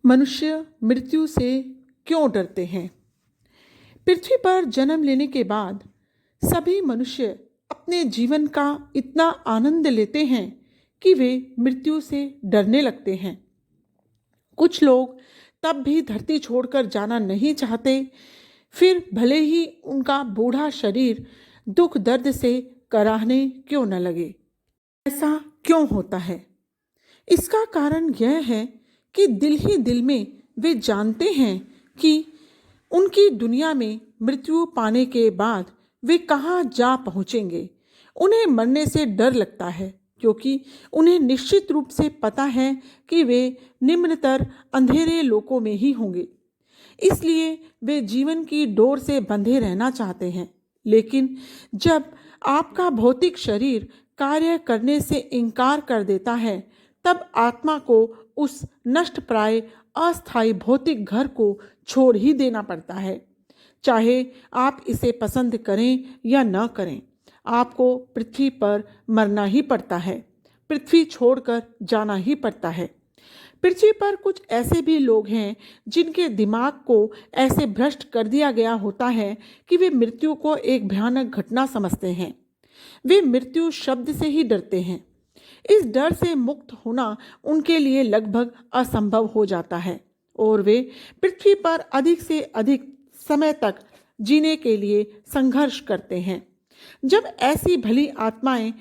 मनुष्य मृत्यु से क्यों डरते हैं? पृथ्वी पर जन्म लेने के बाद सभी मनुष्य अपने जीवन का इतना आनंद लेते हैं कि वे मृत्यु से डरने लगते हैं। कुछ लोग तब भी धरती छोड़कर जाना नहीं चाहते, फिर भले ही उनका बूढ़ा शरीर दुख दर्द से कराहने क्यों न लगे। ऐसा क्यों होता है? इसका कारण यह है कि दिल ही दिल में वे जानते हैं कि उनकी दुनिया में मृत्यु पाने के बाद वे कहाँ जा पहुँचेंगे। उन्हें मरने से डर लगता है क्योंकि उन्हें निश्चित रूप से पता है कि वे निम्नतर अंधेरे लोकों में ही होंगे। इसलिए वे जीवन की डोर से बंधे रहना चाहते हैं। लेकिन जब आपका भौतिक शरीर कार्य करने से इनकार कर देता है, तब आत्मा को उस नष्ट प्राय अस्थायी भौतिक घर को छोड़ ही देना पड़ता है। चाहे आप इसे पसंद करें या न करें, आपको पृथ्वी पर मरना ही पड़ता है, पृथ्वी छोड़कर जाना ही पड़ता है। पृथ्वी पर कुछ ऐसे भी लोग हैं जिनके दिमाग को ऐसे भ्रष्ट कर दिया गया होता है कि वे मृत्यु को एक भयानक घटना समझते हैं। वे मृत्यु शब्द से ही डरते हैं। इस डर से मुक्त होना उनके लिए लगभग असंभव हो जाता है और वे पृथ्वी पर अधिक से अधिक समय तक जीने के लिए संघर्ष करते हैं। जब ऐसी भली आत्माएं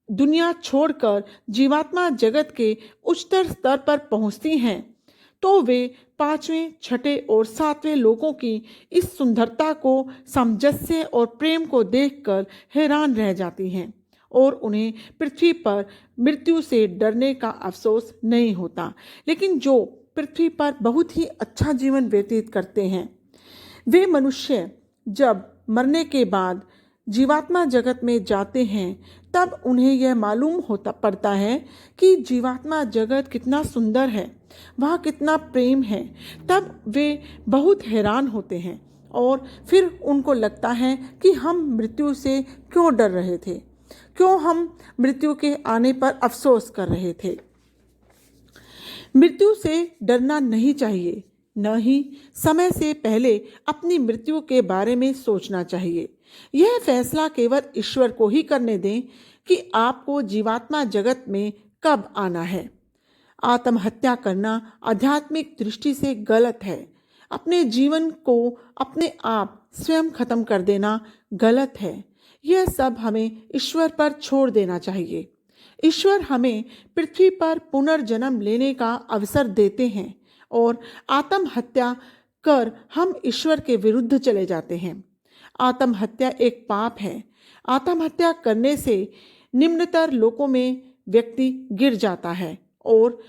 दुनिया छोड़कर जीवात्मा जगत के उच्चतर स्तर पर पहुंचती हैं, तो वे पांचवें, छठे और सातवें लोगों की इस सुंदरता को, सामंजस्य और प्रेम को देखकर हैरान रह जाती हैं और उन्हें पृथ्वी पर मृत्यु से डरने का अफसोस नहीं होता। लेकिन जो पृथ्वी पर बहुत ही अच्छा जीवन व्यतीत करते हैं, वे मनुष्य जब मरने के बाद जीवात्मा जगत में जाते हैं, तब उन्हें यह मालूम पड़ता है कि जीवात्मा जगत कितना सुंदर है, वहाँ कितना प्रेम है। तब वे बहुत हैरान होते हैं और फिर उनको लगता है कि हम मृत्यु से क्यों डर रहे थे, क्यों हम मृत्यु के आने पर अफसोस कर रहे थे। मृत्यु से डरना नहीं चाहिए, न ही समय से पहले अपनी मृत्यु के बारे में सोचना चाहिए। यह फैसला केवल ईश्वर को ही करने दें कि आपको जीवात्मा जगत में कब आना है। आत्महत्या करना आध्यात्मिक दृष्टि से गलत है। अपने जीवन को अपने आप स्वयं खत्म कर देना गलत है। यह सब हमें ईश्वर पर छोड़ देना चाहिए। ईश्वर हमें पृथ्वी पर पुनर्जन्म लेने का अवसर देते हैं और आत्महत्या कर हम ईश्वर के विरुद्ध चले जाते हैं। आत्महत्या एक पाप है। आत्महत्या करने से निम्नतर लोकों में व्यक्ति गिर जाता है और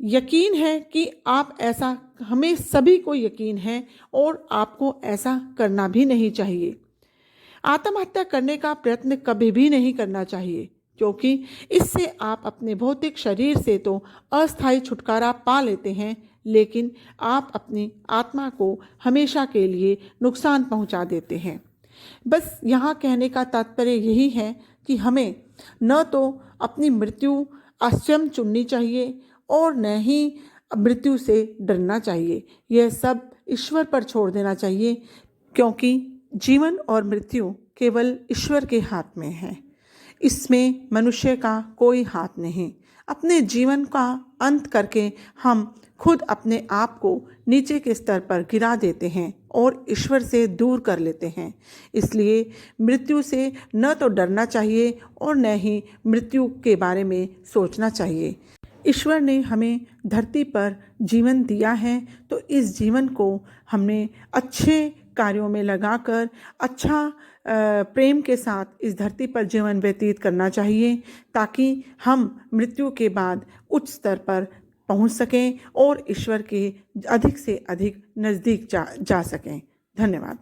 यकीन है कि आप ऐसा, हमें सभी को यकीन है और आपको ऐसा करना भी नहीं चाहिए। आत्महत्या करने का प्रयत्न कभी भी नहीं करना चाहिए, क्योंकि इससे आप अपने भौतिक शरीर से तो अस्थायी छुटकारा पा लेते हैं, लेकिन आप अपनी आत्मा को हमेशा के लिए नुकसान पहुंचा देते हैं। बस यहाँ कहने का तात्पर्य यही है कि हमें न तो अपनी मृत्यु स्वयं चुननी चाहिए और न ही मृत्यु से डरना चाहिए। यह सब ईश्वर पर छोड़ देना चाहिए, क्योंकि जीवन और मृत्यु केवल ईश्वर के हाथ में है। इसमें मनुष्य का कोई हाथ नहीं। अपने जीवन का अंत करके हम खुद अपने आप को नीचे के स्तर पर गिरा देते हैं और ईश्वर से दूर कर लेते हैं। इसलिए मृत्यु से न तो डरना चाहिए और न ही मृत्यु के बारे में सोचना चाहिए। ईश्वर ने हमें धरती पर जीवन दिया है, तो इस जीवन को हमने अच्छे कार्यों में लगाकर अच्छा प्रेम के साथ इस धरती पर जीवन व्यतीत करना चाहिए, ताकि हम मृत्यु के बाद उच्च स्तर पर पहुंच सकें और ईश्वर के अधिक से अधिक नज़दीक जा सकें। धन्यवाद।